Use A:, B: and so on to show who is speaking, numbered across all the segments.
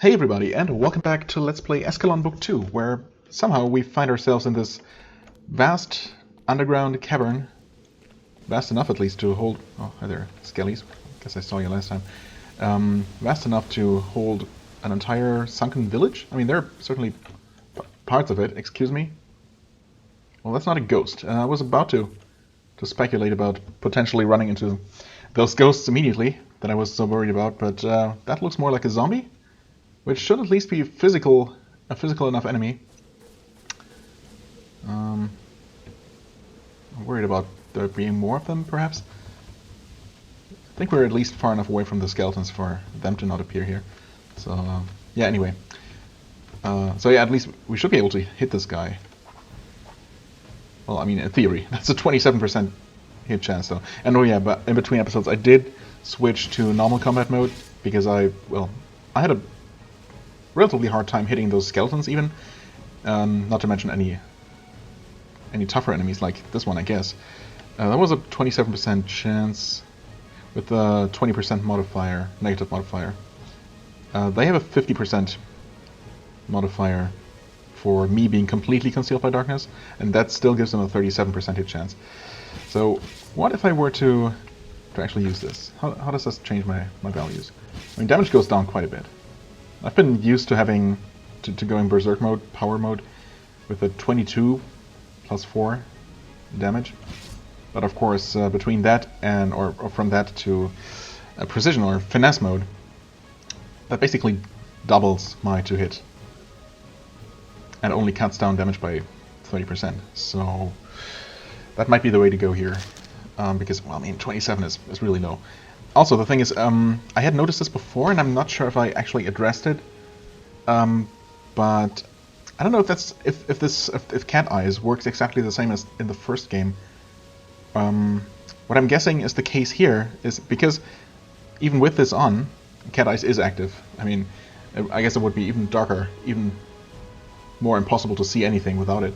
A: Hey everybody, and welcome back to Let's Play Eschalon Book 2, where somehow we find ourselves in this vast underground cavern. Vast enough at least to hold... Oh, hi there, Skellies. Guess I saw you last time. Vast enough to hold an entire sunken village? I mean, there are certainly parts of it, excuse me. Well, that's not a ghost. I was about to speculate about potentially running into those ghosts immediately that I was so worried about, but that looks more like a zombie. Which should at least be a physical enough enemy. I'm worried about there being more of them, perhaps. I think we're at least far enough away from the skeletons for them to not appear here. So, yeah, anyway. So yeah, at least we should be able to hit this guy. Well, I mean, in theory. That's a 27% hit chance, though. And oh yeah, but in between episodes I did switch to normal combat mode, because I had a relatively hard time hitting those skeletons even, not to mention any tougher enemies like this one, I guess. That was a 27% chance with a 20% modifier, negative modifier. They have a 50% modifier for me being completely concealed by darkness, and that still gives them a 37% hit chance. So what if I were to actually use this? How does this change my values? I mean, damage goes down quite a bit. I've been used to having to going berserk mode, power mode, with a 22 plus 4 damage. But of course, between that and or from that to a precision or finesse mode, that basically doubles my 2-hit and only cuts down damage by 30%. So that might be the way to go here, because well, I mean, 27 is really low. Also, the thing is, I had noticed this before, and I'm not sure if I actually addressed it. But I don't know if Cat Eyes works exactly the same as in the first game. What I'm guessing is the case here is because even with this on, Cat Eyes is active. I mean, I guess it would be even darker, even more impossible to see anything without it.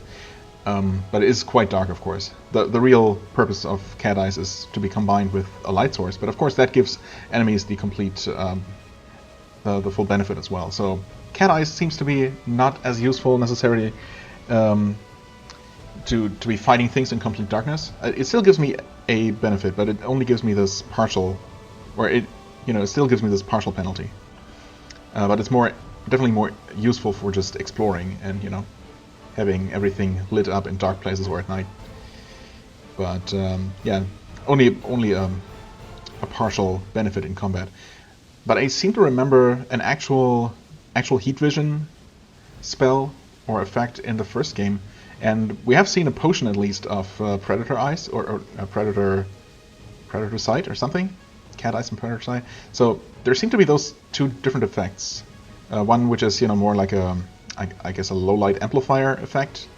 A: But it is quite dark, of course. The real purpose of Cat Eyes is to be combined with a light source, but of course that gives enemies the complete, the full benefit as well. So Cat Eyes seems to be not as useful necessarily to be fighting things in complete darkness. It still gives me a benefit, but it only gives me this partial, or it still gives me this partial penalty. But it's definitely more useful for just exploring and having everything lit up in dark places or at night. But yeah, only a partial benefit in combat. But I seem to remember an actual heat vision spell or effect in the first game, and we have seen a potion at least of predator eyes or predator sight or something, cat eyes and predator sight. So there seem to be those two different effects. One which is more like I guess a low light amplifier effect,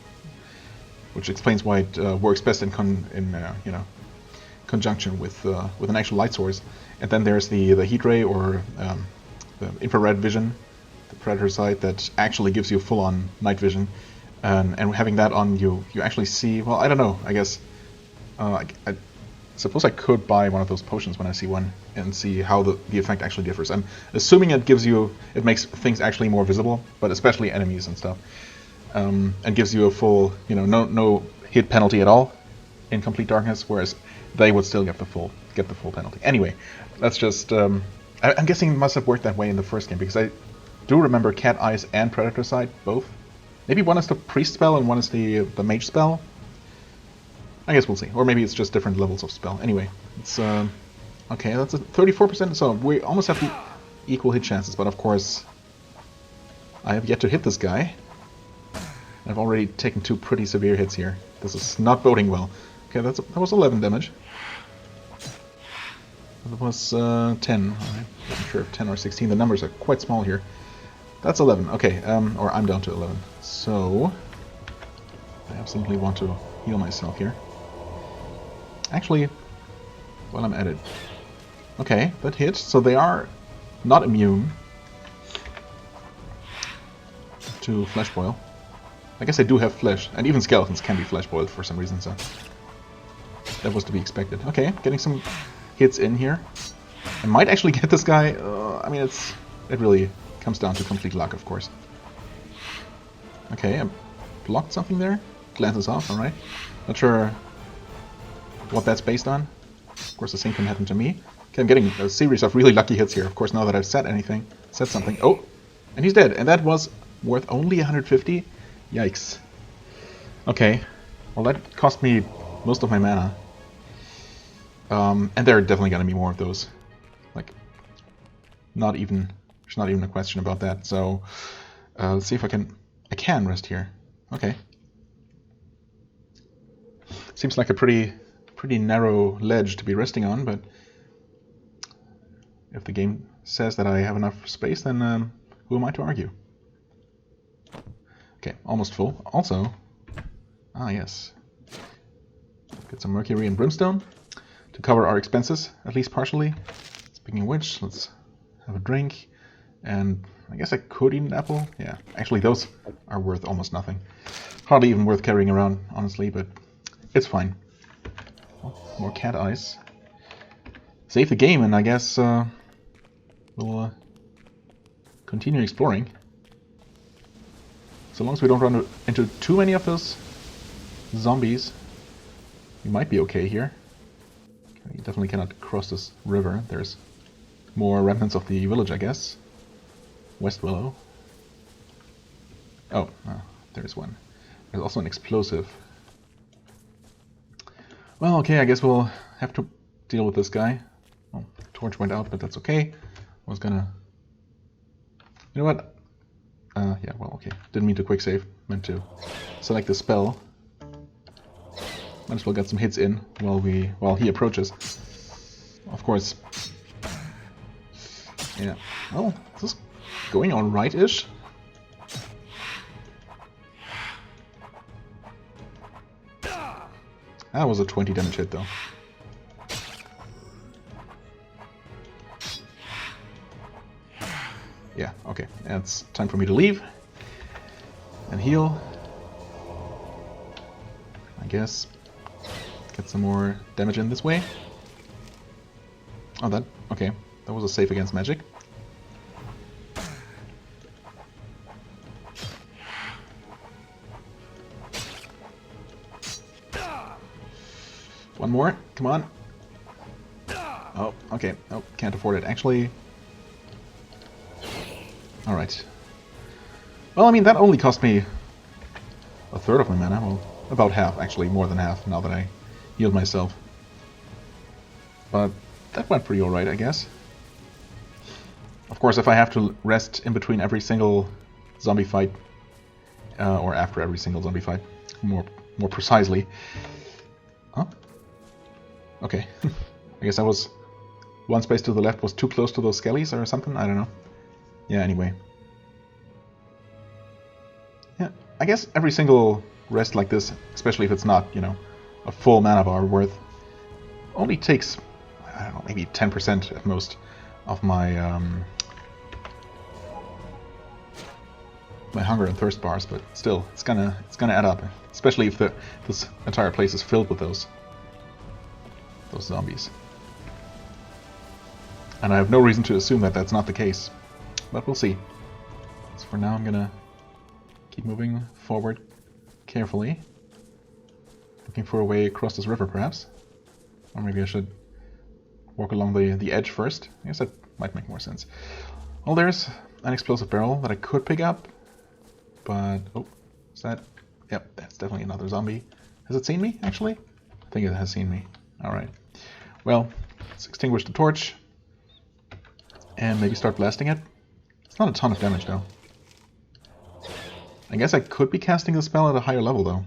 A: which explains why it works best in conjunction with an actual light source. And then there's the heat ray or the infrared vision, the predator sight, that actually gives you full-on night vision. And having that on, you actually see. Well, I don't know. I guess I suppose I could buy one of those potions when I see one and see how the effect actually differs. I'm assuming it makes things actually more visible, but especially enemies and stuff, and gives you a full, no hit penalty at all in complete darkness, whereas they would still get the full penalty. Anyway, that's just I'm guessing it must have worked that way in the first game, because I do remember Cat Eyes and Predator Sight both. Maybe one is the priest spell and one is the mage spell. I guess we'll see. Or maybe it's just different levels of spell. Anyway, it's okay, that's a 34%, so we almost have the equal hit chances, but of course I have yet to hit this guy. I've already taken 2 pretty severe hits here. This is not boding well. Okay, that was 11 damage. That was 10. I'm not sure if 10 or 16. The numbers are quite small here. That's 11. Okay, or I'm down to 11. So I absolutely want to heal myself here. Actually, while I'm at it. Okay, that hit. So they are not immune to flesh boil. I guess they do have flesh, and even skeletons can be flesh boiled for some reason, so that was to be expected. Okay, getting some hits in here. I might actually get this guy. I mean, it really Comes down to complete luck, of course. Okay, I blocked something there. Glances off, alright. Not sure what that's based on. Of course, the same can happen to me. Okay, I'm getting a series of really lucky hits here. Of course, now that I've said something. Oh! And he's dead. And that was worth only 150? Yikes. Okay. Well, that cost me most of my mana. And there are definitely going to be more of those. Like, there's not even a question about that. So, let's see if I can rest here. Okay. Seems like a pretty narrow ledge to be resting on, but if the game says that I have enough space, then who am I to argue? Okay, almost full. Also, yes. Get some mercury and brimstone to cover our expenses, at least partially. Speaking of which, let's have a drink. And I guess I could eat an apple. Yeah, actually those are worth almost nothing. Hardly even worth carrying around, honestly, but it's fine. Oh, more cat eyes. Save the game, and I guess we'll continue exploring. So long as we don't run into too many of those zombies, we might be okay here. Okay, you definitely cannot cross this river. There's more remnants of the village, I guess. West Willow. Oh, there's one. There's also an explosive. Well, okay, I guess we'll have to deal with this guy. Oh, torch went out, but that's okay. I was gonna... You know what? Yeah, well, okay. Didn't mean to quick save. Meant to select the spell. Might as well get some hits in while he approaches. Of course. Yeah. Well, is this going on right-ish? That was a 20 damage hit, though. Yeah, okay. It's time for me to leave. And heal. I guess. Get some more damage in this way. Oh, okay. That was a save against magic. One more. Come on. Oh, okay. Oh, can't afford it. Actually... Alright. Well, I mean, that only cost me a third of my mana. Well, about half, actually. More than half, now that I healed myself. But that went pretty alright, I guess. Of course, if I have to rest in between every single zombie fight, or after every single zombie fight, more precisely. Huh? Okay. I guess I was... one space to the left was too close to those skellies or something? I don't know. Yeah, anyway. Yeah, I guess every single rest like this, especially if it's not, you know, a full mana bar worth, only takes, I don't know, maybe 10% at most of my my hunger and thirst bars, but still, it's gonna add up, especially if this entire place is filled with those zombies. And I have no reason to assume that that's not the case. But we'll see. So for now I'm gonna keep moving forward carefully. Looking for a way across this river, perhaps. Or maybe I should walk along the edge first. I guess that might make more sense. Well, there's an explosive barrel that I could pick up. But... oh, is that... yep, that's definitely another zombie. Has it seen me, actually? I think it has seen me. Alright. Well, let's extinguish the torch. And maybe start blasting it. It's not a ton of damage, though. I guess I could be casting the spell at a higher level, though.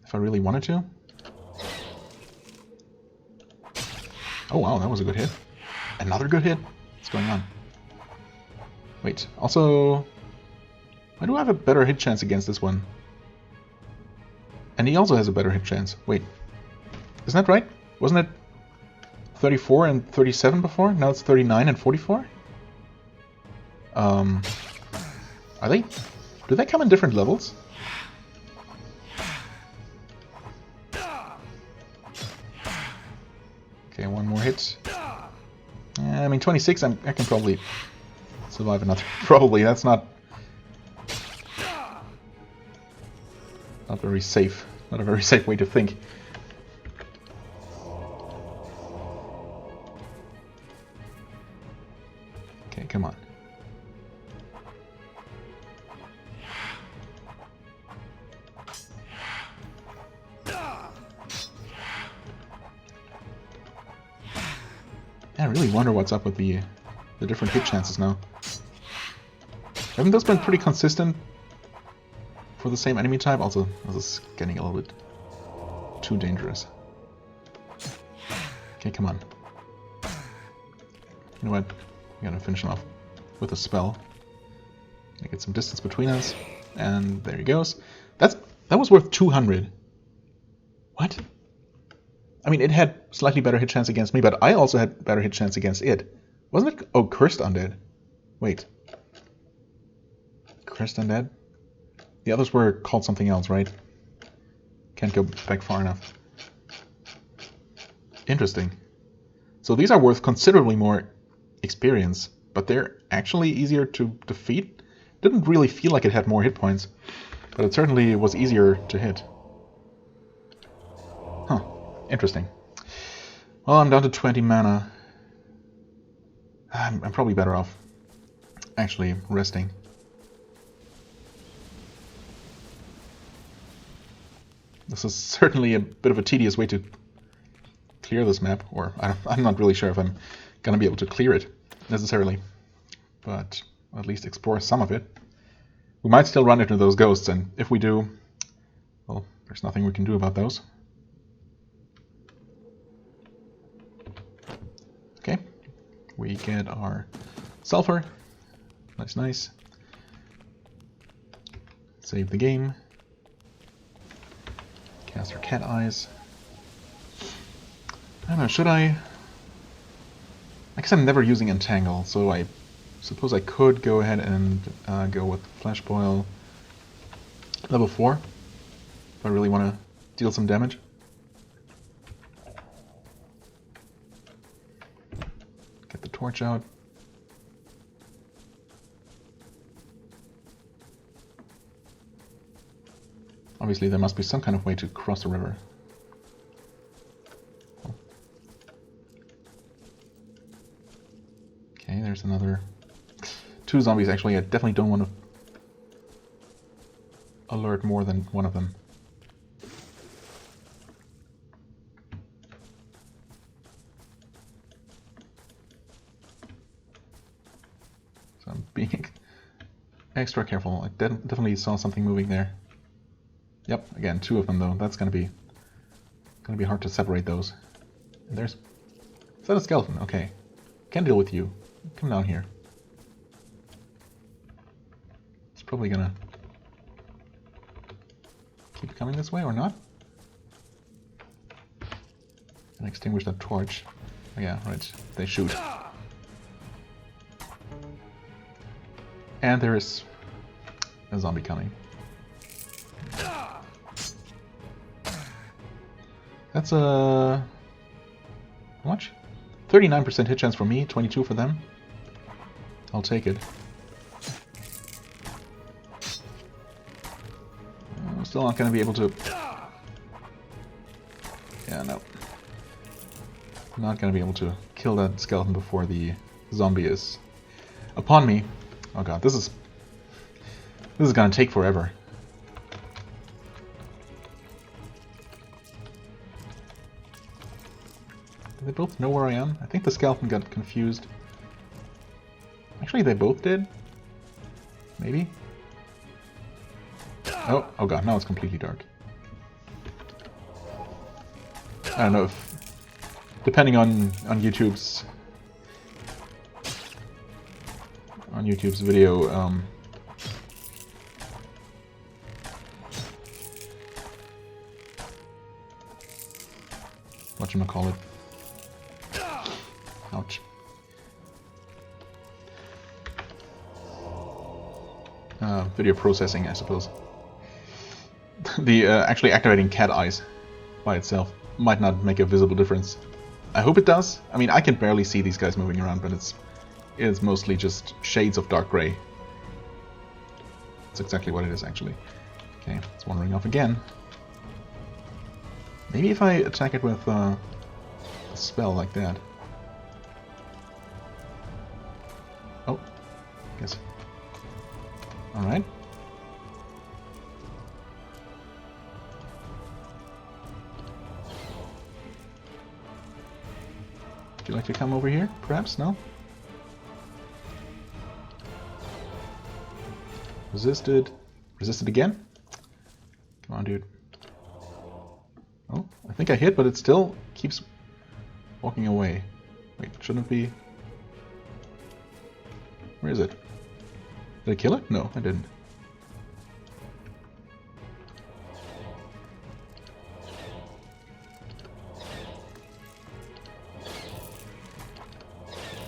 A: If I really wanted to. Oh wow, that was a good hit. Another good hit? What's going on? Wait, also... why do I have a better hit chance against this one? And he also has a better hit chance. Wait. Isn't that right? Wasn't it 34 and 37 before? Now it's 39 and 44? Are they... do they come in different levels? Okay, one more hit. I mean, 26, I can probably survive another. Probably, that's not very safe. Not a very safe way to think. Okay, come on. I really wonder what's up with the different hit chances now. Haven't those been pretty consistent for the same enemy type? Also, this is getting a little bit too dangerous. Okay, come on. You know what? We gotta finish him off with a spell. Get some distance between us, and there he goes. That was worth 200. What? I mean, it had slightly better hit chance against me, but I also had better hit chance against it. Wasn't it? Oh, Cursed Undead. Wait. Cursed Undead? The others were called something else, right? Can't go back far enough. Interesting. So these are worth considerably more experience, but they're actually easier to defeat. Didn't really feel like it had more hit points, but it certainly was easier to hit. Huh. Interesting. Well, I'm down to 20 mana. I'm probably better off actually resting. This is certainly a bit of a tedious way to clear this map, or I'm not really sure if I'm gonna be able to clear it necessarily, but at least explore some of it. We might still run into those ghosts, and if we do, well, there's nothing we can do about those. Okay, we get our sulfur. Nice, nice. Save the game. Cast our cat eyes. I don't know, should I guess I'm never using Entangle, so I suppose I could go ahead and go with Flash Boil level 4 if I really want to deal some damage. Get the torch out. Obviously there must be some kind of way to cross the river. Okay, there's another 2 zombies. Actually, I definitely don't want to alert more than one of them. So I'm being extra careful. I definitely saw something moving there. Yep, again, 2 of them though. That's gonna be hard to separate those. And is that a skeleton? Okay, can't deal with you. Come down here. It's probably gonna keep coming this way or not. And extinguish that torch. Oh, yeah, right. They shoot. And there is a zombie coming. That's a... how much? 39% hit chance for me, 22 for them. I'll take it. I'm still not going to be able to... yeah, no. I'm not going to be able to kill that skeleton before the zombie is upon me. Oh god, this is going to take forever. Do they both know where I am? I think the skeleton got confused. Actually, they both did. Maybe? Oh god, now it's completely dark. I don't know if... depending on YouTube's... video, whatchamacallit. Ouch. Video processing, I suppose. The actually activating cat eyes by itself might not make a visible difference. I hope it does. I mean, I can barely see these guys moving around, but it's is mostly just shades of dark gray. That's exactly what it is, actually. Okay, it's wandering off again. Maybe if I attack it with a spell like that. Oh, guess. Alright. Would you like to come over here, perhaps? No? Resisted. Resisted again? Come on, dude. Oh, I think I hit, but it still keeps walking away. Wait, shouldn't it be... Where is it? Did I kill it? No, I didn't.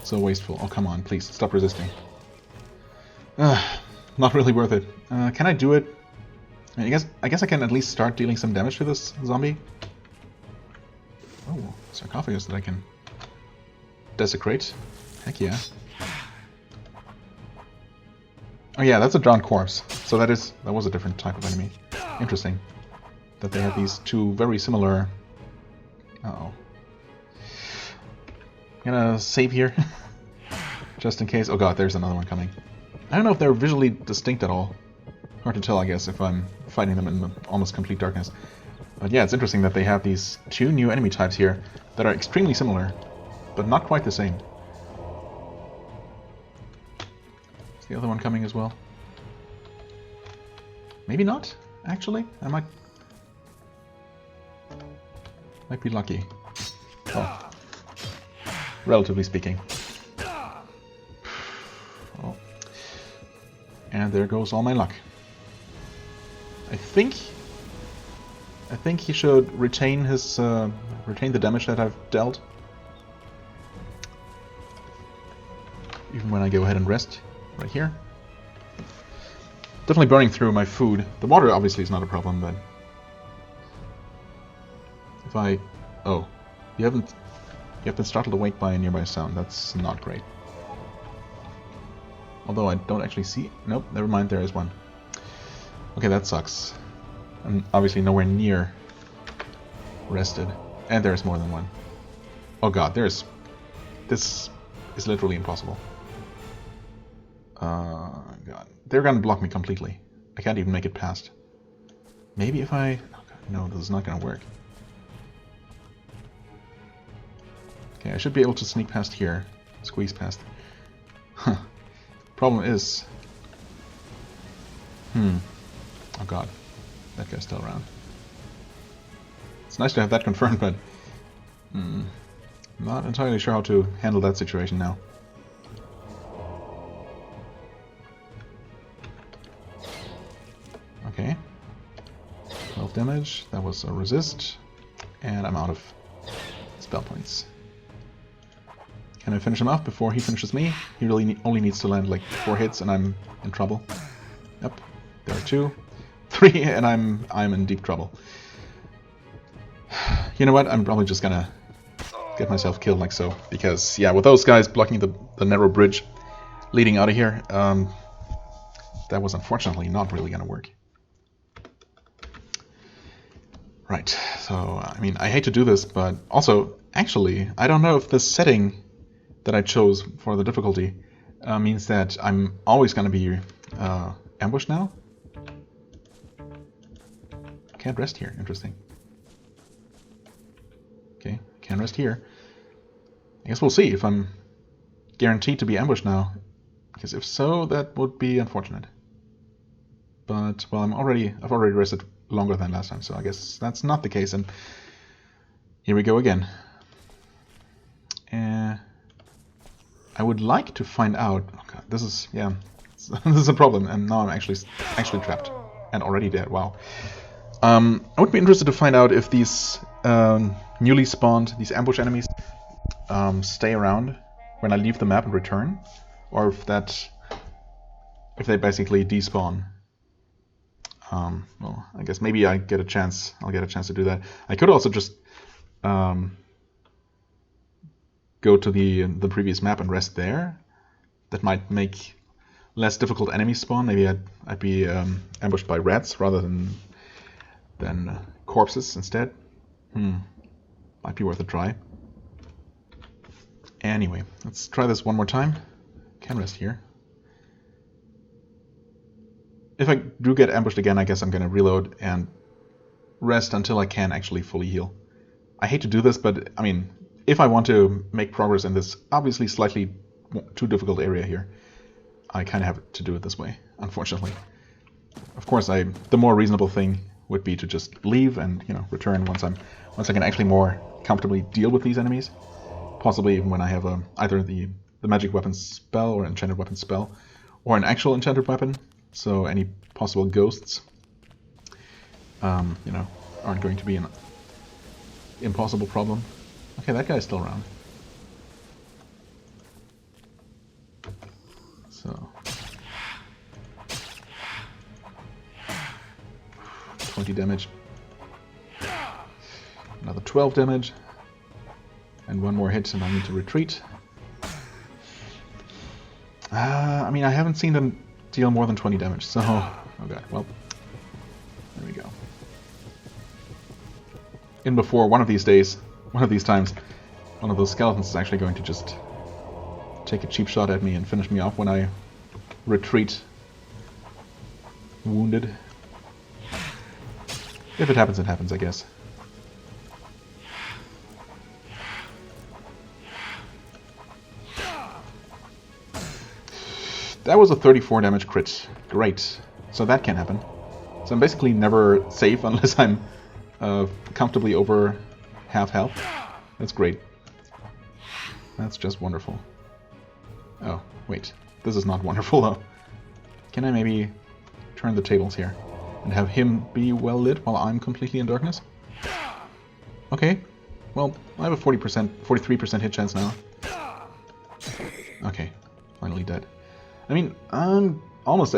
A: So wasteful. Oh, come on, please, stop resisting. Not really worth it. Can I do it? I guess I can at least start dealing some damage to this zombie. Oh, sarcophagus that I can desecrate. Heck yeah. Oh yeah, that's a drowned corpse. So that was a different type of enemy. Interesting. That they have these two very similar... Uh-oh. Gonna save here. Just in case. Oh god, there's another one coming. I don't know if they're visually distinct at all. Hard to tell, I guess, if I'm fighting them in the almost complete darkness. But yeah, it's interesting that they have these two new enemy types here that are extremely similar, but not quite the same. Is the other one coming as well? Maybe not, actually. I might be lucky. Oh. Relatively speaking. Oh. And there goes all my luck. I think he should retain his retain the damage that I've dealt, even when I go ahead and rest right here. Definitely burning through my food. The water obviously is not a problem, but if I you have been startled awake by a nearby sound. That's not great. Although I don't actually see. Nope, never mind. There is one. Okay, that sucks. I'm obviously nowhere near rested. And there's more than one. Oh god, this is literally impossible. God. They're gonna block me completely. I can't even make it past. Maybe if I... Oh god, no, this is not gonna work. Okay, I should be able to sneak past here. Squeeze past. Huh. Problem is... Oh god. That guy's still around. It's nice to have that confirmed, but... not entirely sure how to handle that situation now. Okay. 12 damage. That was a resist. And I'm out of spell points. Can I finish him off before he finishes me? He really only needs to land like 4 hits and I'm in trouble. Yep. There are 2. 3 and I'm in deep trouble. You know what? I'm probably just gonna get myself killed like so. Because, yeah, with those guys blocking the narrow bridge leading out of here, that was unfortunately not really gonna work. Right, so, I mean, I hate to do this, but also, actually, I don't know if the setting that I chose for the difficulty means that I'm always going to be ambushed now. Can't rest here, interesting. Okay, can't rest here. I guess we'll see if I'm guaranteed to be ambushed now, because if so, that would be unfortunate. But, well, I've already rested longer than last time, so I guess that's not the case, and here we go again. I would like to find out... Oh god, this is... yeah, this is a problem, and now I'm actually trapped. And already dead, wow. I would be interested to find out if these newly spawned, these ambush enemies, stay around when I leave the map and return, or if they basically despawn. Well, I guess maybe I'll get a chance to do that. I could also just go to the previous map and rest there, that might make less difficult enemies spawn. Maybe I'd be ambushed by rats rather than corpses instead. Might be worth a try. Anyway, let's try this one more time. Can rest here. If I do get ambushed again, I guess I'm gonna reload and rest until I can actually fully heal. I hate to do this, but I mean, if I want to make progress in this obviously slightly too difficult area here, I kind of have to do it this way, unfortunately. Of course, the more reasonable thing would be to just leave and return once I can actually more comfortably deal with these enemies. Possibly even when I have either the magic weapon spell or enchanted weapon spell, or an actual enchanted weapon. So any possible ghosts, aren't going to be an impossible problem. Okay, that guy's still around. So 20 damage. Another 12 damage. And one more hit and I need to retreat. I mean, I haven't seen them deal more than 20 damage, so... Oh god, well... There we go. In before, one of these times, one of those skeletons is actually going to just take a cheap shot at me and finish me off when I retreat wounded. If it happens, I guess. That was a 34 damage crit. Great. So that can happen. So I'm basically never safe unless I'm comfortably over half health. That's great. That's just wonderful. Oh, wait. This is not wonderful though. Can I maybe turn the tables here and have him be well lit while I'm completely in darkness? Okay. Well, I have a 43% hit chance now. Okay. Finally dead. I mean, I'm almost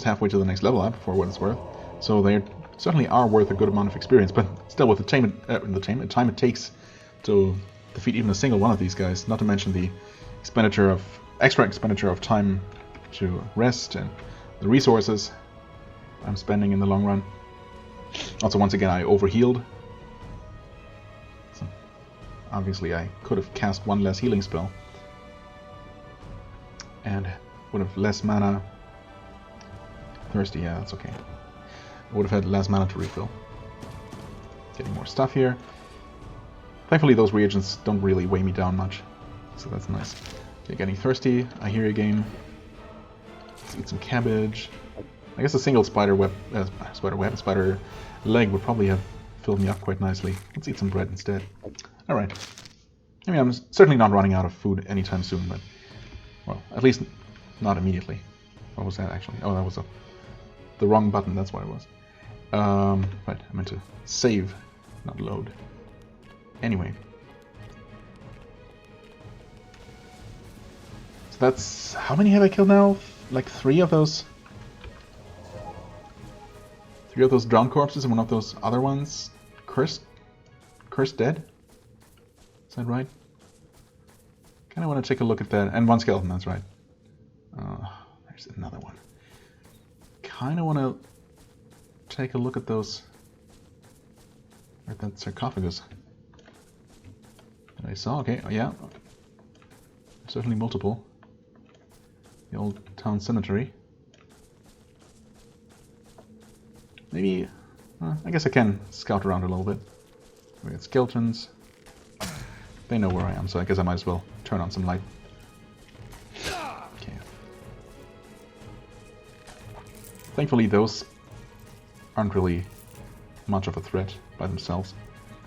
A: halfway to the next level up for what it's worth. So they certainly are worth a good amount of experience, but still with the time it takes to defeat even a single one of these guys, not to mention the extra expenditure of time to rest and the resources I'm spending in the long run. Also, once again, I overhealed. So obviously, I could have cast one less healing spell. And would have less mana. Thirsty, yeah, that's okay. I would have had less mana to refill. Getting more stuff here. Thankfully, those reagents don't really weigh me down much, so that's nice. Okay, getting thirsty. I hear you, game. Let's eat some cabbage. I guess a single spider leg would probably have filled me up quite nicely. Let's eat some bread instead. All right. I mean, I'm certainly not running out of food anytime soon, but. Well, at least not immediately. What was that actually? Oh, that was the wrong button, that's what it was. Right, I meant to save, not load. Anyway. So that's... How many have I killed now? Like 3 of those... 3 of those drowned corpses and one of those other ones? Cursed dead? Is that right? Kind of want to take a look at that. And one skeleton, that's right. There's another one. Kind of want to take a look at those. At that sarcophagus that I saw. Okay, oh, yeah. Certainly multiple. The old town cemetery. Maybe... I guess I can scout around a little bit. We got skeletons. They know where I am, so I guess I might as well turn on some light. Okay. Thankfully, those aren't really much of a threat by themselves.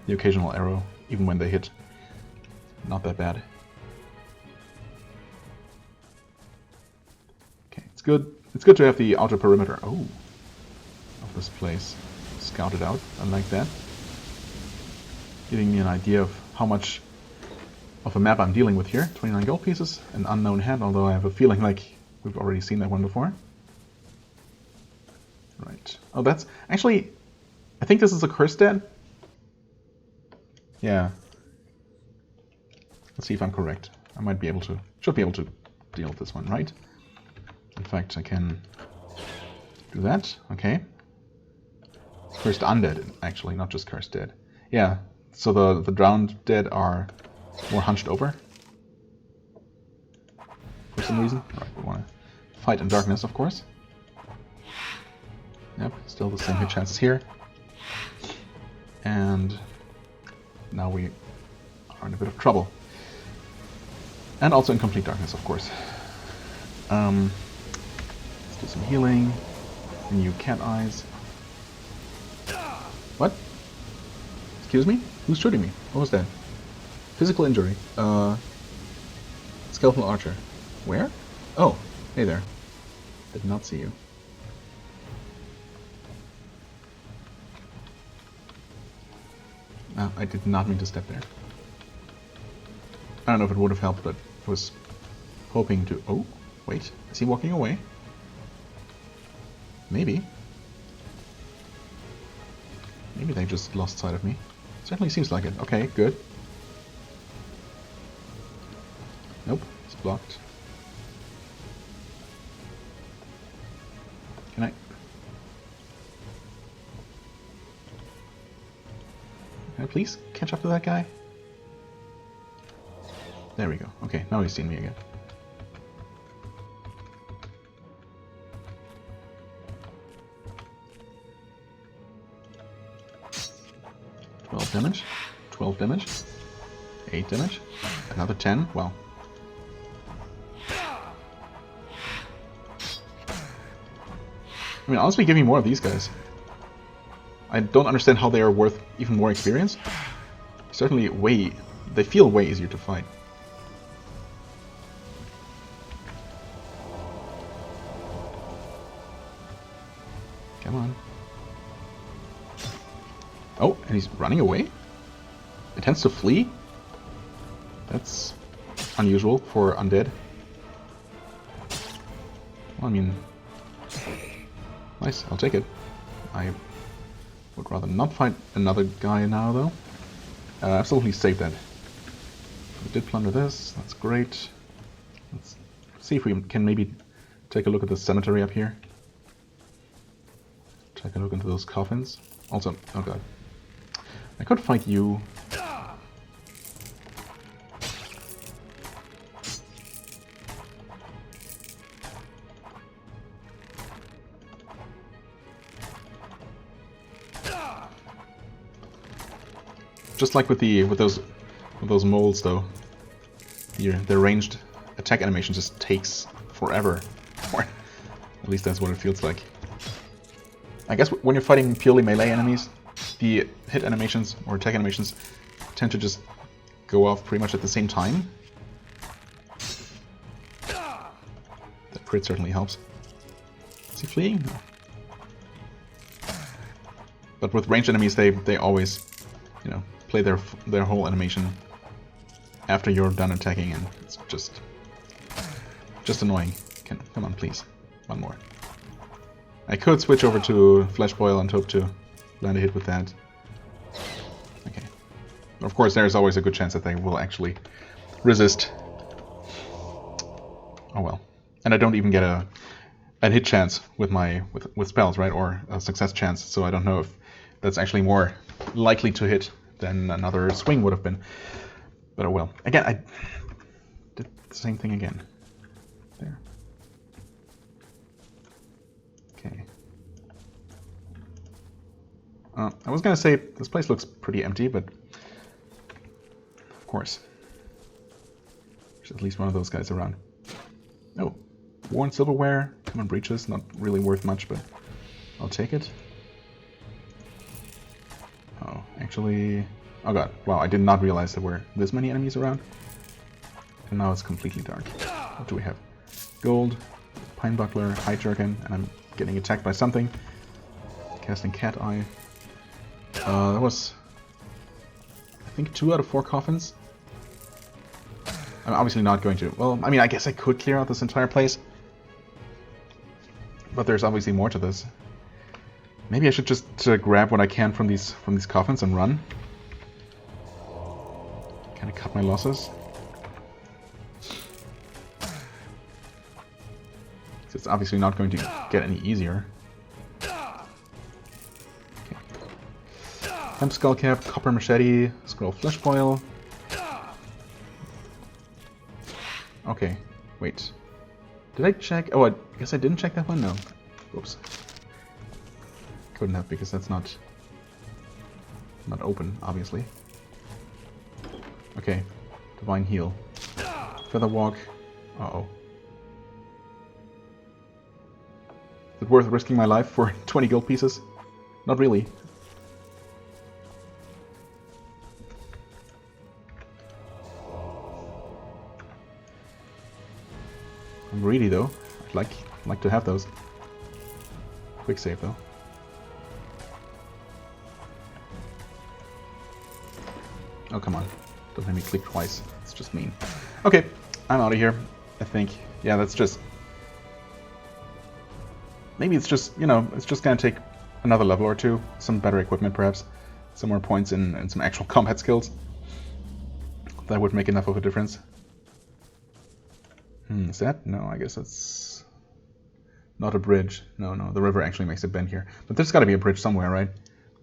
A: The occasional arrow, even when they hit, not that bad. Okay, it's good. It's good to have the outer perimeter of this place scouted out. I like that. Giving me an idea of how much of a map I'm dealing with here. 29 gold pieces, an unknown head, although I have a feeling like we've already seen that one before. Right. Oh, that's... Actually, I think this is a cursed dead. Yeah. Let's see if I'm correct. I might be able to... Should be able to deal with this one, right? In fact, I can do that. Okay. Cursed undead, actually, not just cursed dead. Yeah, so the drowned dead are more hunched over. For some reason. Alright, we want to fight in darkness, of course. Yep, still the same hit chances here. And now we are in a bit of trouble. And also in complete darkness, of course. Let's do some healing. Renew cat eyes. What? Excuse me? Who's shooting me? What was that? Physical injury. Skeletal archer. Where? Oh, hey there. Did not see you. I did not mean to step there. I don't know if it would have helped, but I was hoping to... Oh, wait. Is he walking away? Maybe. Maybe they just lost sight of me. Certainly seems like it. Okay, good. Nope, it's blocked. Can I... Can I please catch up to that guy? There we go. Okay, now he's seen me again. Damage, 12 damage, 8 damage, another 10, wow. I mean, honestly, give me more of these guys. I don't understand how they are worth even more experience. Certainly they feel way easier to fight. Come on. Oh, and he's running away? It tends to flee? That's unusual for undead. Well, I mean... Nice, I'll take it. I would rather not fight another guy now, though. Absolutely save that. We did plunder this, that's great. Let's see if we can maybe take a look at the cemetery up here. Take a look into those coffins. Also, oh god. I could fight you. Just like with those moles, though, their ranged attack animation just takes forever. Or at least that's what it feels like. I guess when you're fighting purely melee enemies, the hit animations or attack animations tend to just go off pretty much at the same time. That crit certainly helps. Is he fleeing? No. But with ranged enemies, they always, you know, play their whole animation after you're done attacking, and it's just annoying. Come on, please, one more. I could switch over to Flesh Boil and hope to land a hit with that. Okay. Of course, there's always a good chance that they will actually resist. Oh well. And I don't even get a hit chance with with spells, right? Or a success chance, so I don't know if that's actually more likely to hit than another swing would have been. But oh well. Again, I did the same thing again. There. Okay. I was gonna say this place looks pretty empty, but of course, there's at least one of those guys around. Oh, worn silverware, common breeches, not really worth much, but I'll take it. Oh, actually, oh god, wow, I did not realize there were this many enemies around. And now it's completely dark. What do we have? Gold, pine buckler, hide jerkin, and I'm getting attacked by something. Casting cat eye. That was, I think, 2 out of 4 coffins. I'm obviously not going to. Well, I mean, I guess I could clear out this entire place, but there's obviously more to this. Maybe I should just grab what I can from these coffins and run. Kind of cut my losses. It's obviously not going to get any easier. Hemp skullcap, copper machete, scroll flesh boil. Okay, wait. Did I check? Oh, I guess I didn't check that one? No. Oops. Couldn't have because that's not open, obviously. Okay, divine heal. Feather walk. Uh-oh. Is it worth risking my life for 20 gold pieces? Not really. I'm greedy though. I'd like to have those. Quick save though. Oh come on. Don't let me click twice. It's just mean. Okay, I'm out of here. I think. Yeah, that's just... Maybe it's just, you know, it's just gonna take another level or two. Some better equipment perhaps. Some more points and some actual combat skills. That would make enough of a difference. Is that? No, I guess that's not a bridge. No, the river actually makes a bend here. But there's got to be a bridge somewhere, right?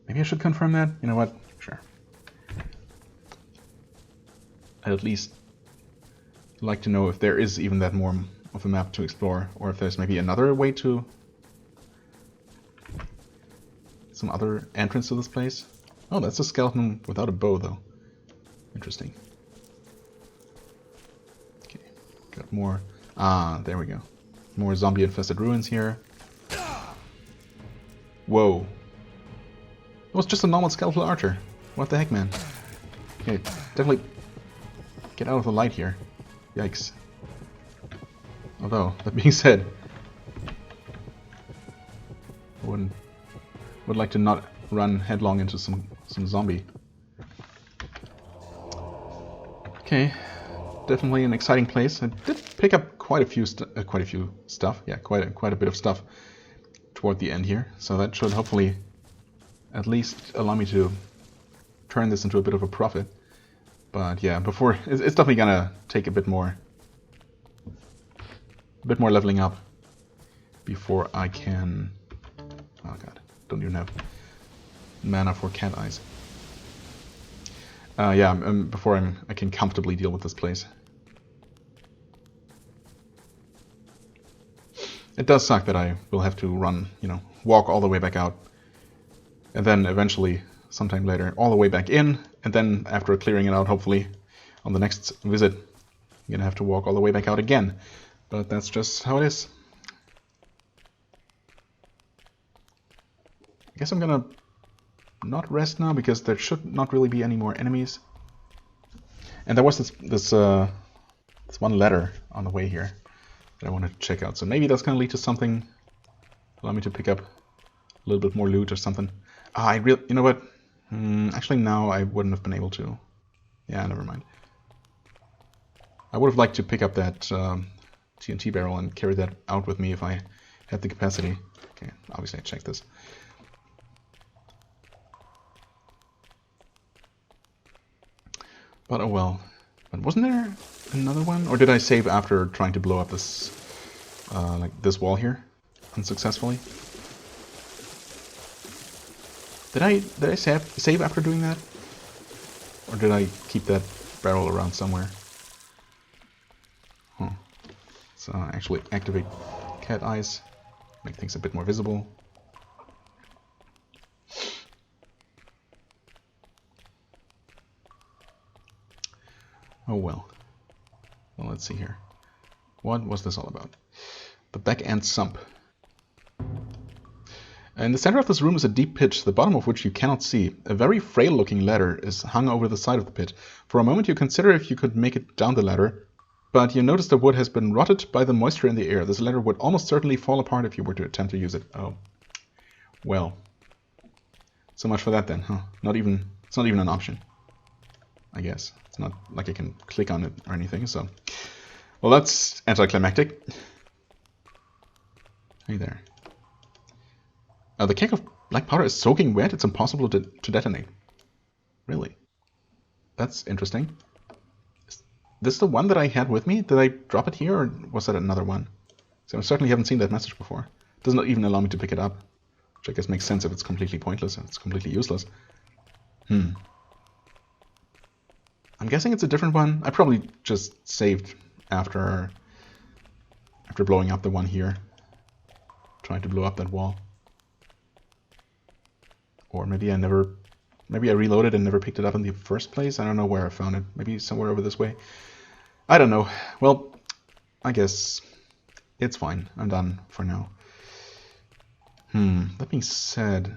A: Maybe I should confirm that? You know what? Sure. I'd at least like to know if there is even that more of a map to explore, or if there's maybe another way to... some other entrance to this place. Oh, that's a skeleton without a bow, though. Interesting. Got more. Ah, there we go. More zombie-infested ruins here. Whoa. It was just a normal skeletal archer. What the heck, man? Okay, definitely get out of the light here. Yikes. Although, that being said, I would like to not run headlong into some zombie. Okay. Definitely an exciting place. I did pick up quite a few stuff. Yeah, quite a bit of stuff toward the end here. So that should hopefully at least allow me to turn this into a bit of a profit. But yeah, before it's definitely gonna take a bit more leveling up before I can. Oh god, don't even have mana for cat eyes. Yeah, before I can comfortably deal with this place. It does suck that I will have to run, you know, walk all the way back out, and then eventually, sometime later, all the way back in, and then after clearing it out, hopefully, on the next visit, I'm gonna have to walk all the way back out again. But that's just how it is. I guess I'm gonna not rest now, because there should not really be any more enemies. And there was this one letter on the way here that I wanted to check out. So maybe that's gonna lead to something. Allow me to pick up a little bit more loot or something. You know what? Actually, now I wouldn't have been able to. Yeah, never mind. I would have liked to pick up that TNT barrel and carry that out with me if I had the capacity. Okay, obviously I checked this. But oh well. But wasn't there another one? Or did I save after trying to blow up this like this wall here unsuccessfully? Did I save after doing that? Or did I keep that barrel around somewhere? Huh. So actually activate cat eyes, make things a bit more visible. Oh well. Well, let's see here. What was this all about? The back end sump. In the center of this room is a deep pit, the bottom of which you cannot see. A very frail-looking ladder is hung over the side of the pit. For a moment you consider if you could make it down the ladder, but you notice the wood has been rotted by the moisture in the air. This ladder would almost certainly fall apart if you were to attempt to use it. Oh. Well. So much for that then, huh? It's not even an option. I guess. It's not like I can click on it or anything, so... Well, that's anticlimactic. Hey there. The keg of black powder is soaking wet. It's impossible to detonate. Really? That's interesting. Is this the one that I had with me? Did I drop it here, or was that another one? So I certainly haven't seen that message before. It does not even allow me to pick it up, which I guess makes sense if it's completely pointless and it's completely useless. I'm guessing it's a different one. I probably just saved after blowing up the one here. Trying to blow up that wall. Or maybe I reloaded and never picked it up in the first place. I don't know where I found it. Maybe somewhere over this way. I don't know. Well, I guess it's fine. I'm done for now. That being said...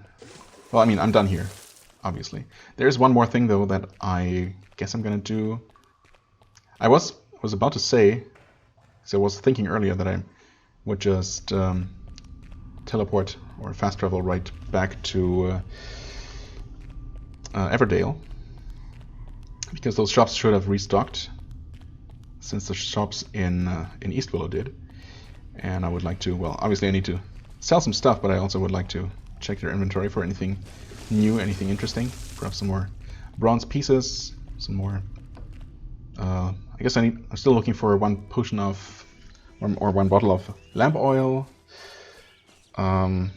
A: Well, I mean, I'm done here, obviously. There's one more thing, though, that I guess I'm gonna do. I was about to say... So I was thinking earlier that I would just teleport or fast travel right back to Everdale, because those shops should have restocked since the shops in East Willow did. And I would like to, well, obviously I need to sell some stuff, but I also would like to check their inventory for anything new, anything interesting. Perhaps some more bronze pieces, some more. I guess I'm still looking for one potion of, or one bottle of lamp oil. I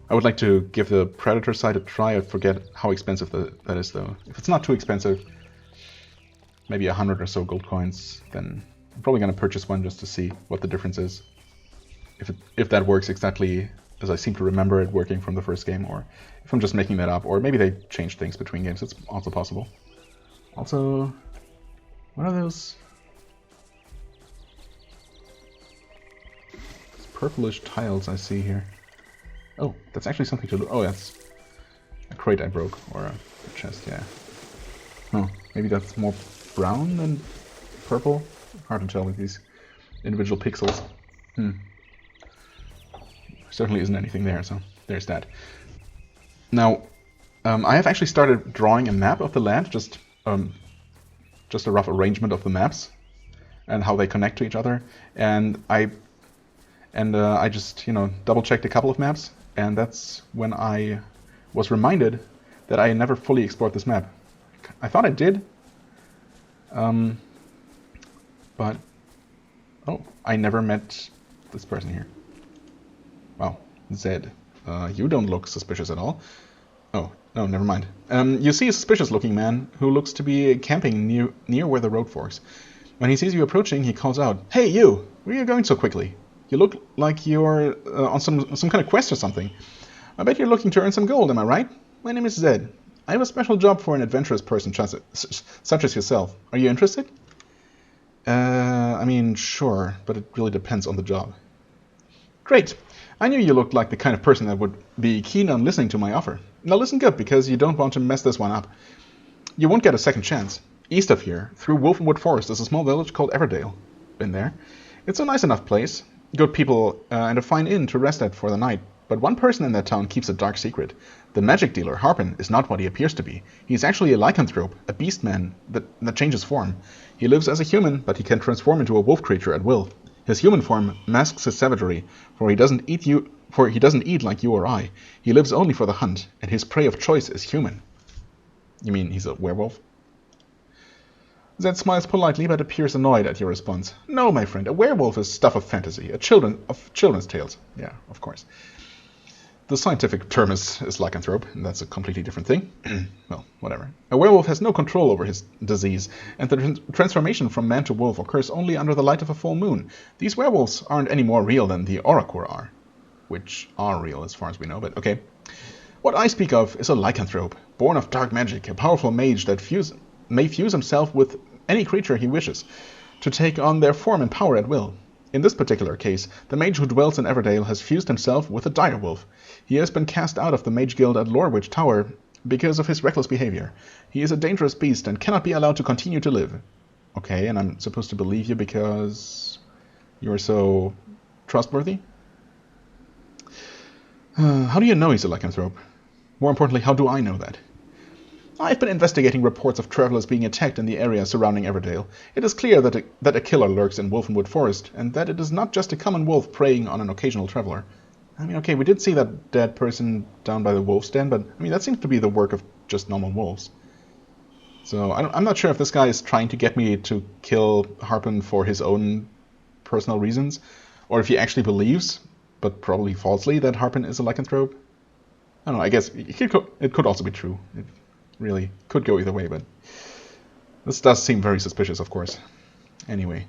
A: would like to give the Predator side a try. I forget how expensive that is, though. If it's not too expensive, maybe 100 or so gold coins, then I'm probably going to purchase one just to see what the difference is. If that works exactly as I seem to remember it working from the first game, or if I'm just making that up, or maybe they changed things between games. It's also possible. Also, what are those? These purplish tiles I see here. Oh, that's actually something to look. Oh, that's a crate I broke, or a chest, yeah. Oh, maybe that's more brown than purple? Hard to tell with these individual pixels. Certainly isn't anything there, so there's that. Now, I have actually started drawing a map of the land, just a rough arrangement of the maps and how they connect to each other. And I just, double-checked a couple of maps, and that's when I was reminded that I never fully explored this map. I thought I did, but I never met this person here. Wow, Zed, you don't look suspicious at all. Oh, no, never mind. You see a suspicious-looking man who looks to be camping near where the road forks. When he sees you approaching, he calls out, "Hey, you! Where are you going so quickly? You look like you're on some kind of quest or something. I bet you're looking to earn some gold, am I right? My name is Zed. I have a special job for an adventurous person such as yourself. Are you interested?" I mean, sure, but it really depends on the job. Great. I knew you looked like the kind of person that would be keen on listening to my offer. Now listen good, because you don't want to mess this one up. You won't get a second chance. East of here, through Wolfenwood Forest, is a small village called Everdale. Been there. It's a nice enough place. Good people and a fine inn to rest at for the night. But one person in that town keeps a dark secret. The magic dealer, Harpin, is not what he appears to be. He's actually a lycanthrope, a beast man that changes form. He lives as a human, but he can transform into a wolf creature at will. His human form masks his savagery, for he doesn't eat like you or I. He lives only for the hunt, and his prey of choice is human. You mean he's a werewolf? Zed smiles politely, but appears annoyed at your response. No, my friend, a werewolf is stuff of fantasy, children's tales. Yeah, of course. The scientific term is lycanthrope, and that's a completely different thing. Well, whatever. A werewolf has no control over his disease, and the transformation from man to wolf occurs only under the light of a full moon. These werewolves aren't any more real than the Orakur are, which are real as far as we know, but okay. What I speak of is a lycanthrope, born of dark magic, a powerful mage that may fuse himself with any creature he wishes, to take on their form and power at will. In this particular case, the mage who dwells in Everdale has fused himself with a direwolf. He has been cast out of the mage guild at Lorewich Tower because of his reckless behavior. He is a dangerous beast and cannot be allowed to continue to live. Okay, and I'm supposed to believe you because you're so trustworthy? How do you know he's a lycanthrope? More importantly, how do I know that? I've been investigating reports of travelers being attacked in the area surrounding Everdale. It is clear that a killer lurks in Wolfenwood Forest, and that it is not just a common wolf preying on an occasional traveler. I mean, okay, we did see that dead person down by the wolf's den, but I mean, that seems to be the work of just normal wolves. So I'm not sure if this guy is trying to get me to kill Harpin for his own personal reasons, or if he actually believes, but probably falsely, that Harpin is a lycanthrope. I don't know, I guess it could also be true. It really could go either way, but this does seem very suspicious, of course. Anyway.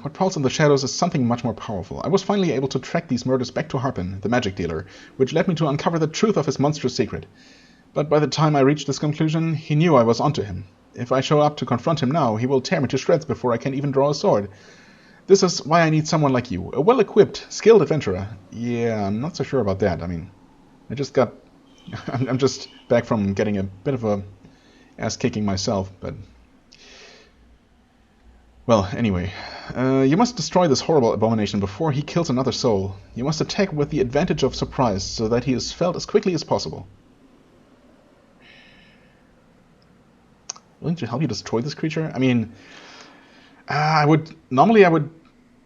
A: What prowls in the shadows is something much more powerful. I was finally able to track these murders back to Harpin, the magic dealer, which led me to uncover the truth of his monstrous secret. But by the time I reached this conclusion, he knew I was onto him. If I show up to confront him now, he will tear me to shreds before I can even draw a sword. This is why I need someone like you, a well-equipped, skilled adventurer. Yeah, I'm not so sure about that. I mean, I just got... I'm just back from getting a bit of a ass-kicking myself, but... Well, anyway, you must destroy this horrible abomination before he kills another soul. You must attack with the advantage of surprise, so that he is felt as quickly as possible. Willing to help you destroy this creature? I mean, I would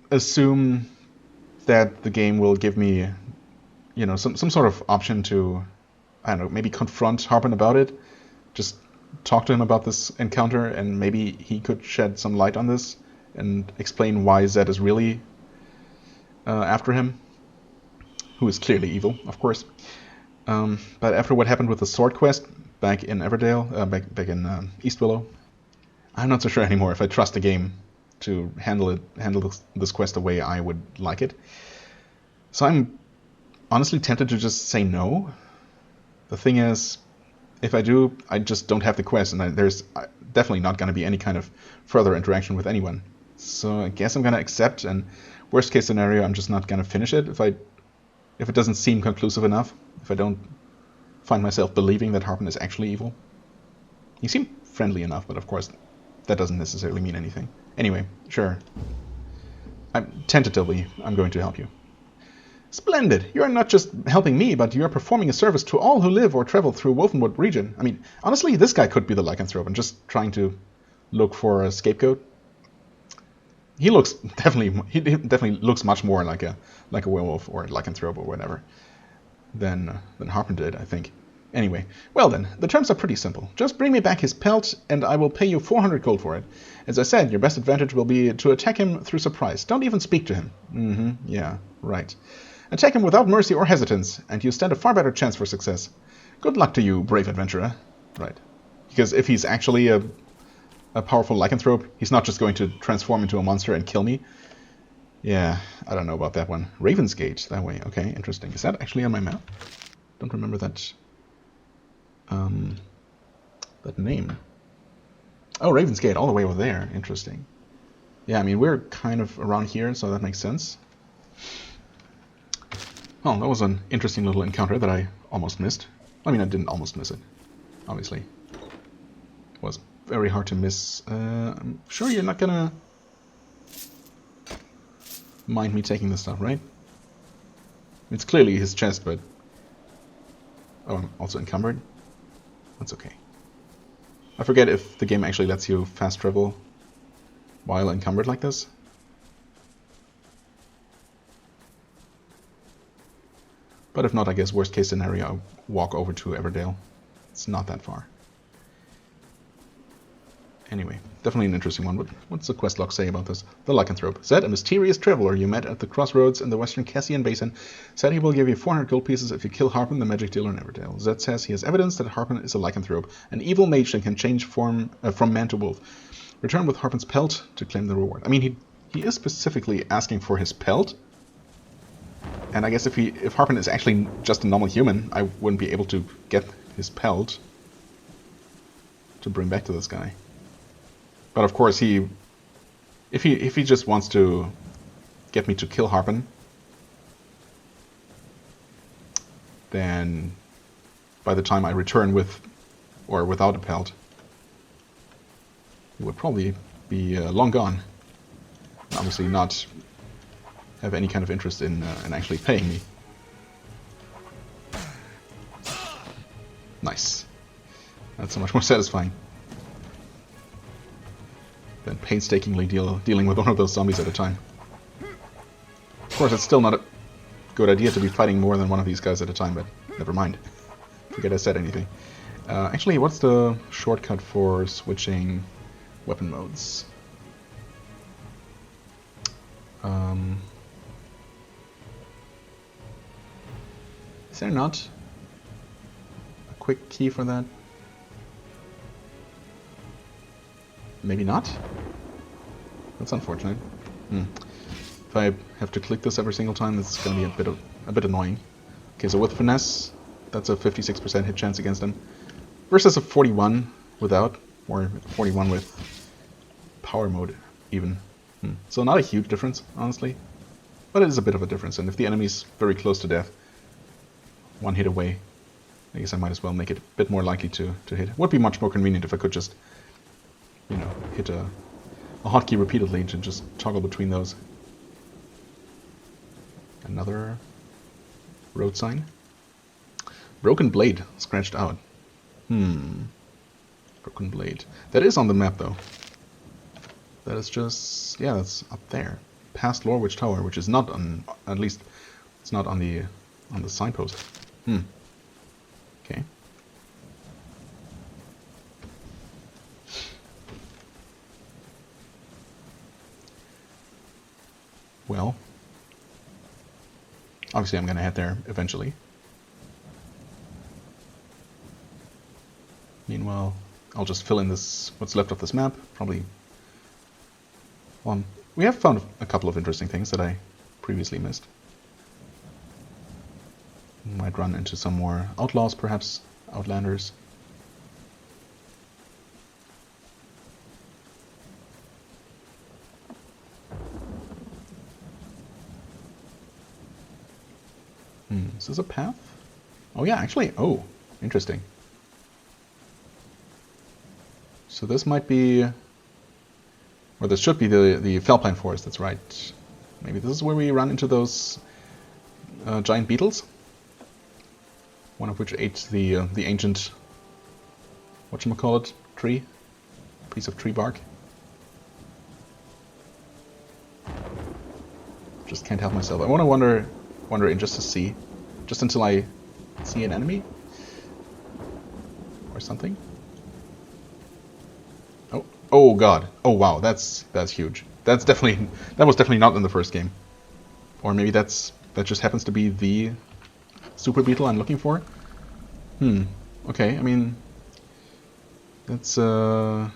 A: assume that the game will give me, you know, some sort of option to, I don't know, maybe confront Harpin about it. Just talk to him about this encounter, and maybe he could shed some light on this and explain why Zed is really after him, who is clearly evil, of course. But after what happened with the sword quest back in Everdale, back in East Willow, I'm not so sure anymore if I trust the game to handle this quest the way I would like it. So I'm honestly tempted to just say no. The thing is, if I do, I just don't have the quest, and there's definitely not going to be any kind of further interaction with anyone. So I guess I'm going to accept, and worst case scenario, I'm just not going to finish it if it doesn't seem conclusive enough, if I don't find myself believing that Harpin is actually evil. He seemed friendly enough, but of course that doesn't necessarily mean anything. Anyway, sure. Tentatively, I'm going to help you. Splendid! You are not just helping me, but you are performing a service to all who live or travel through Wolfenwood region. I mean, honestly, this guy could be the lycanthrope and just trying to look for a scapegoat. He definitely looks much more like a werewolf or a lycanthrope or whatever than Harpin did, I think. Anyway, well then, the terms are pretty simple. Just bring me back his pelt, and I will pay you 400 gold for it. As I said, your best advantage will be to attack him through surprise. Don't even speak to him. Yeah, right. Attack him without mercy or hesitance, and you stand a far better chance for success. Good luck to you, brave adventurer. Right. Because if he's actually a powerful lycanthrope, he's not just going to transform into a monster and kill me. Yeah, I don't know about that one. Raven's Gate, that way. Okay, interesting. Is that actually on my map? Don't remember that that name. Oh, Raven's Gate, all the way over there. Interesting. Yeah, I mean, we're kind of around here, so that makes sense. Well, that was an interesting little encounter that I almost missed. I mean, I didn't almost miss it, obviously. It was very hard to miss. I'm sure you're not gonna mind me taking this stuff, right? It's clearly his chest, but... Oh, I'm also encumbered? That's okay. I forget if the game actually lets you fast travel while encumbered like this. But if not, I guess worst case scenario, I'll walk over to Everdale. It's not that far. Anyway, definitely an interesting one. But what's the quest log say about this? The lycanthrope. Zed, a mysterious traveler you met at the crossroads in the western Cassian Basin, said he will give you 400 gold pieces if you kill Harpin, the magic dealer in Everdale. Zed says he has evidence that Harpin is a lycanthrope, an evil mage that can change form from man to wolf. Return with Harpin's pelt to claim the reward. I mean, he is specifically asking for his pelt. And I guess if Harpin is actually just a normal human, I wouldn't be able to get his pelt to bring back to this guy. But of course, if he just wants to get me to kill Harpin, then by the time I return with or without a pelt, he would probably be long gone. Obviously, not have any kind of interest in actually paying me. Nice. That's so much more satisfying than painstakingly dealing with one of those zombies at a time. Of course, it's still not a good idea to be fighting more than one of these guys at a time, but never mind. Forget I said anything. Actually, what's the shortcut for switching weapon modes? Is there not a quick key for that? Maybe not? That's unfortunate. If I have to click this every single time, it's going to be a bit annoying. Okay, so with finesse, that's a 56% hit chance against him, versus a 41 without, or 41 with power mode even. So not a huge difference, honestly, but it is a bit of a difference. And if the enemy's very close to death, one hit away, I guess I might as well make it a bit more likely to hit. It would be much more convenient if I could just, you know, hit a hotkey repeatedly to just toggle between those. Another road sign. Broken blade scratched out. Broken blade. That is on the map though. That is just, yeah, that's up there. Past Lorwich Tower, which is not on, at least it's not on the signpost. Okay. Well, obviously I'm gonna head there eventually. Meanwhile, I'll just fill in this, what's left of this map, probably. We have found a couple of interesting things that I previously missed. Might run into some more outlaws, perhaps, outlanders. Is this a path? Oh yeah, actually, oh, interesting. So this might be, or this should be the Felpine Forest, that's right. Maybe this is where we run into those giant beetles? One of which ate the ancient, whatchamacallit, tree? Piece of tree bark. Just can't help myself. I want to wander in just to see. Just until I see an enemy? Or something? Oh god. Oh wow, that's huge. That was definitely not in the first game. Or maybe that just happens to be the super beetle I'm looking for. Okay, I mean, that's oh,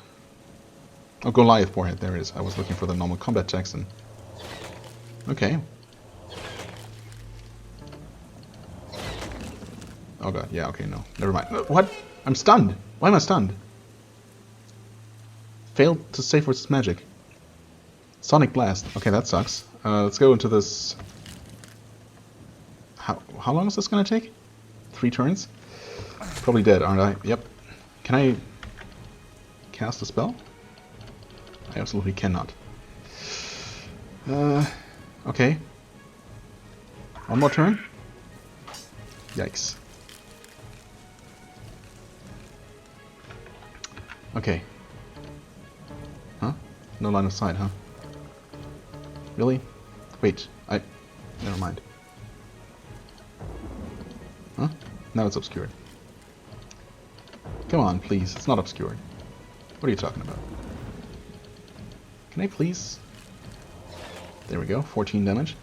A: Goliath Warhead, there it is. I was looking for the normal combat text and okay. Oh god, yeah, okay, no. Never mind. What? I'm stunned. Why am I stunned? Failed to save versus magic. Sonic Blast. Okay, that sucks. Let's go into this. How long is this gonna take? 3 turns? Probably dead, aren't I? Yep. Can I cast a spell? I absolutely cannot. Okay. One more turn? Yikes. Okay. Huh? No line of sight, huh? Really? Wait, never mind. Huh? Now it's obscured. Come on, please. It's not obscured. What are you talking about? Can I please? There we go. 14 damage.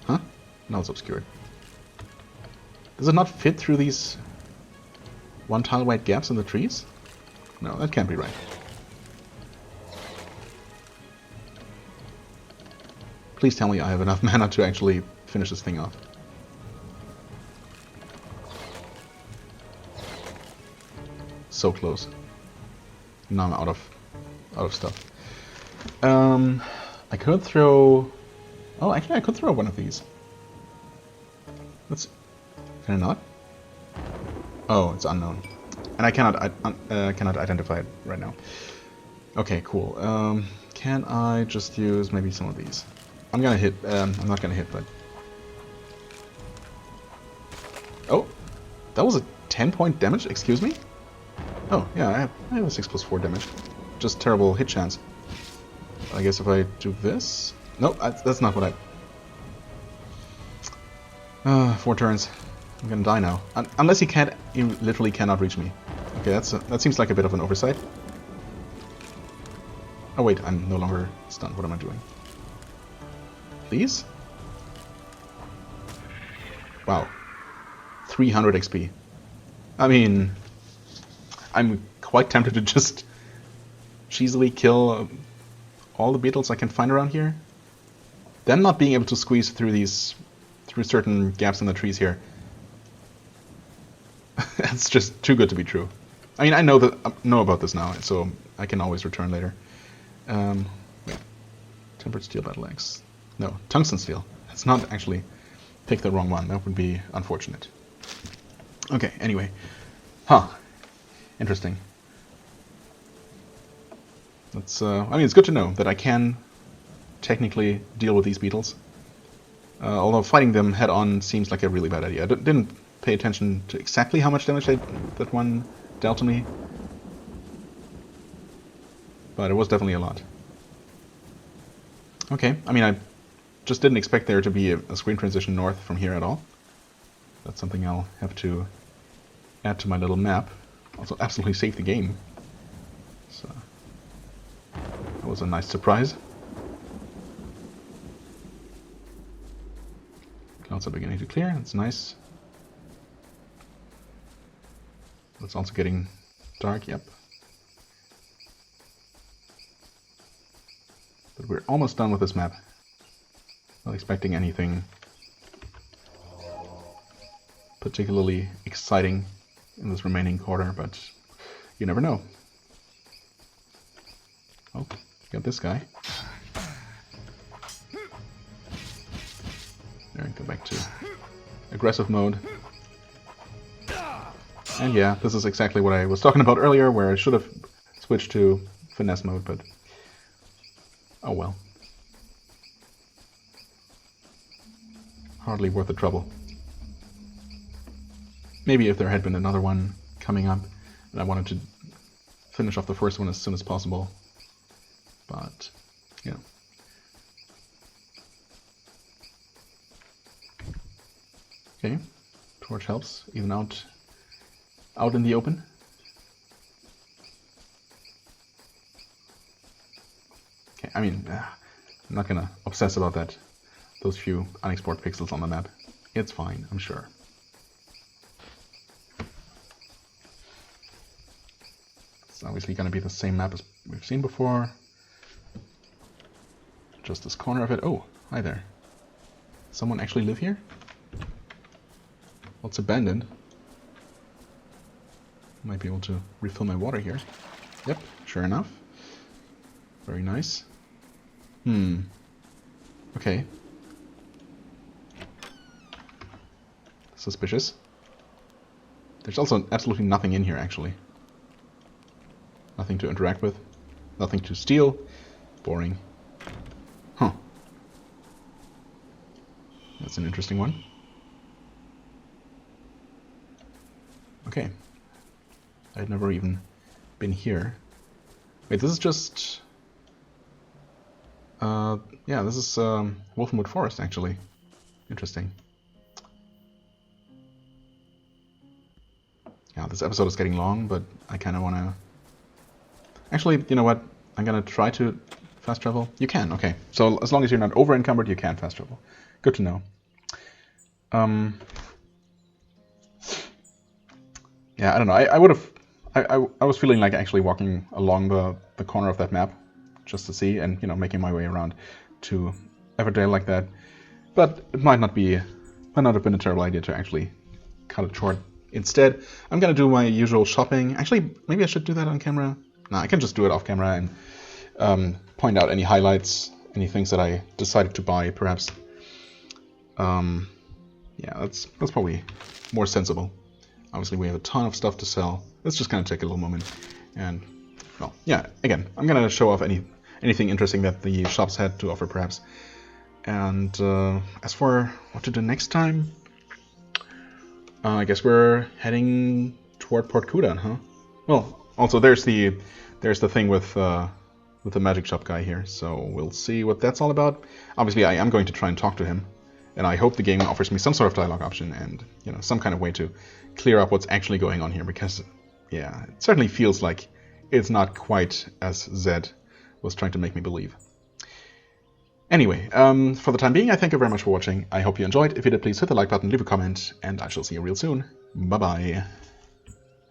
A: Huh? Now it's obscured. Does it not fit through these one tile wide gaps in the trees? No, that can't be right. Please tell me I have enough mana to actually finish this thing off. So close. Now I'm out of stuff. I could throw. Oh, actually, I could throw one of these. Let's. Can I not? Oh, it's unknown, and I cannot identify it right now. Okay, cool. Can I just use maybe some of these? I'm gonna hit. I'm not gonna hit, but. Oh, that was a 10-point damage. Excuse me. Oh yeah, I have a 6+4 damage. Just terrible hit chance. I guess if I do this. Nope, that's not what I. 4 turns. I'm gonna die now. Unless he literally cannot reach me. Okay, that seems like a bit of an oversight. Oh wait, I'm no longer stunned. What am I doing? These? Wow. 300 XP. I mean, I'm quite tempted to just cheesily kill all the beetles I can find around here. Them not being able to squeeze through certain gaps in the trees here. It's just too good to be true. I mean, I know about this now, so I can always return later. Wait. Tempered steel battle axe. No, tungsten steel. Let's not actually pick the wrong one. That would be unfortunate. Okay, anyway. Huh. Interesting. That's, I mean, it's good to know that I can technically deal with these beetles. Although fighting them head-on seems like a really bad idea. I didn't pay attention to exactly how much damage that one dealt to me. But it was definitely a lot. Okay, I mean, I just didn't expect there to be a screen transition north from here at all. That's something I'll have to add to my little map. Also absolutely save the game. So that was a nice surprise. Clouds are beginning to clear, that's nice. It's also getting dark, yep. But we're almost done with this map. Not expecting anything particularly exciting in this remaining quarter, but you never know. Oh, got this guy. There, go back to aggressive mode. And yeah, this is exactly what I was talking about earlier, where I should have switched to finesse mode, but oh well. Hardly worth the trouble. Maybe if there had been another one coming up, and I wanted to finish off the first one as soon as possible. But, you know. Okay, torch helps, even out in the open. Okay, I mean, I'm not gonna obsess about that. Those few unexplored pixels on the map. It's fine, I'm sure. It's obviously gonna be the same map as we've seen before. Just this corner of it. Oh, hi there. Someone actually live here? Well, it's abandoned. Might be able to refill my water here. Yep, sure enough. Very nice. Okay. Suspicious. There's also absolutely nothing in here, actually. Nothing to interact with. Nothing to steal. Boring. Huh. That's an interesting one. Okay. I'd never even been here. Wait, this is just... yeah, this is Wolfenwood Forest, actually. Interesting. Yeah, this episode is getting long, but I kind of want to... Actually, you know what? I'm going to try to fast travel. You can, okay. So as long as you're not over-encumbered, you can fast travel. Good to know. Yeah, I don't know. I would have... I was feeling like actually walking along the corner of that map just to see and, you know, making my way around to Everdale like that. But it might not have been a terrible idea to actually cut it short. Instead, I'm going to do my usual shopping. Actually, maybe I should do that on camera. No, I can just do it off camera and point out any highlights, any things that I decided to buy, perhaps. Yeah, that's probably more sensible. Obviously, we have a ton of stuff to sell. It's just going to take a little moment. And, well, yeah, again, I'm going to show off anything interesting that the shops had to offer, perhaps. And as for what to do next time, I guess we're heading toward Port Kudan, huh? Well, also there's the thing with the magic shop guy here, so we'll see what that's all about. Obviously, I am going to try and talk to him, and I hope the game offers me some sort of dialogue option and, you know, some kind of way to clear up what's actually going on here, because, yeah, it certainly feels like it's not quite as Zed was trying to make me believe. Anyway, for the time being, I thank you very much for watching. I hope you enjoyed. If you did, please hit the like button, leave a comment, and I shall see you real soon. Bye bye.